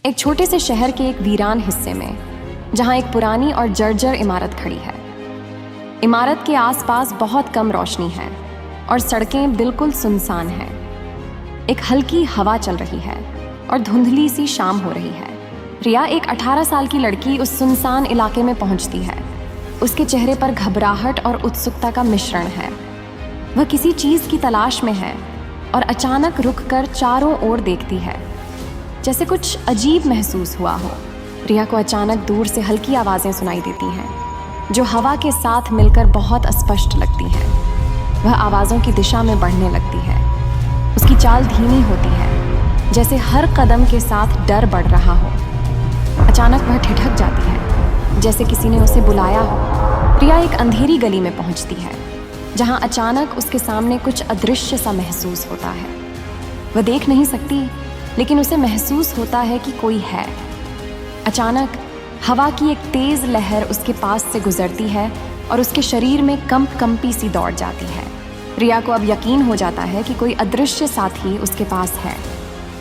एक छोटे से शहर के एक वीरान हिस्से में, जहां एक पुरानी और जर्जर इमारत खड़ी है। इमारत के आसपास बहुत कम रोशनी है और सड़कें बिल्कुल सुनसान हैं। एक हल्की हवा चल रही है और धुंधली सी शाम हो रही है। रिया, एक 18 साल की लड़की, उस सुनसान इलाके में पहुंचती है। उसके चेहरे पर घबराहट और उत्सुकता का मिश्रण है। वह किसी चीज़ की तलाश में है और अचानक रुककर चारों ओर देखती है, जैसे कुछ अजीब महसूस हुआ हो। रिया को अचानक दूर से हल्की आवाज़ें सुनाई देती हैं, जो हवा के साथ मिलकर बहुत अस्पष्ट लगती हैं। वह आवाज़ों की दिशा में बढ़ने लगती है। उसकी चाल धीमी होती है, जैसे हर कदम के साथ डर बढ़ रहा हो। अचानक वह ठिठक जाती है, जैसे किसी ने उसे बुलाया हो। रिया एक अंधेरी गली में पहुंचती है, जहां अचानक उसके सामने कुछ अदृश्य सा महसूस होता है। वह देख नहीं सकती, लेकिन उसे महसूस होता है कि कोई है। अचानक हवा की एक तेज लहर उसके पास से गुजरती है और उसके शरीर में कंपी सी दौड़ जाती है। रिया को अब यकीन हो जाता है कि कोई अदृश्य साथी उसके पास है।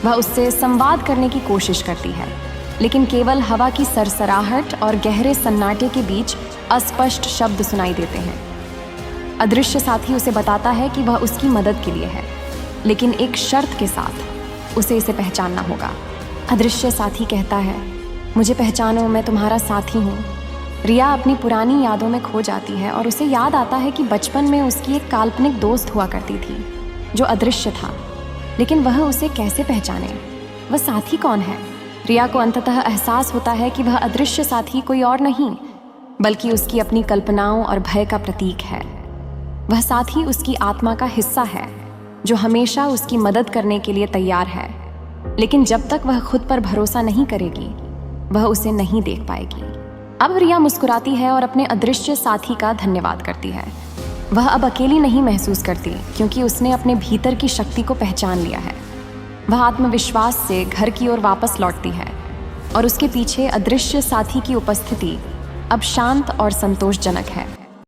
वह उससे संवाद करने की कोशिश करती है, लेकिन केवल हवा की सरसराहट और गहरे सन्नाटे के बीच अस्पष्ट शब्द सुनाई देते हैं। अदृश्य साथी उसे बताता है कि वह उसकी मदद के लिए है, लेकिन एक शर्त के साथ। उसे इसे पहचानना होगा। अदृश्य साथी कहता है, मुझे पहचानो, मैं तुम्हारा साथी हूँ। रिया अपनी पुरानी यादों में खो जाती है और उसे याद आता है कि बचपन में उसकी एक काल्पनिक दोस्त हुआ करती थी, जो अदृश्य था। लेकिन वह उसे कैसे पहचाने? वह साथी कौन है? रिया को अंततः एहसास होता है कि वह अदृश्य साथी कोई और नहीं, बल्कि उसकी अपनी कल्पनाओं और भय का प्रतीक है। वह साथी उसकी आत्मा का हिस्सा है, जो हमेशा उसकी मदद करने के लिए तैयार है। लेकिन जब तक वह खुद पर भरोसा नहीं करेगी, वह उसे नहीं देख पाएगी। अब रिया मुस्कुराती है और अपने अदृश्य साथी का धन्यवाद करती है। वह अब अकेली नहीं महसूस करती, क्योंकि उसने अपने भीतर की शक्ति को पहचान लिया है। वह आत्मविश्वास से घर की ओर वापस लौटती है और उसके पीछे अदृश्य साथी की उपस्थिति अब शांत और संतोषजनक है।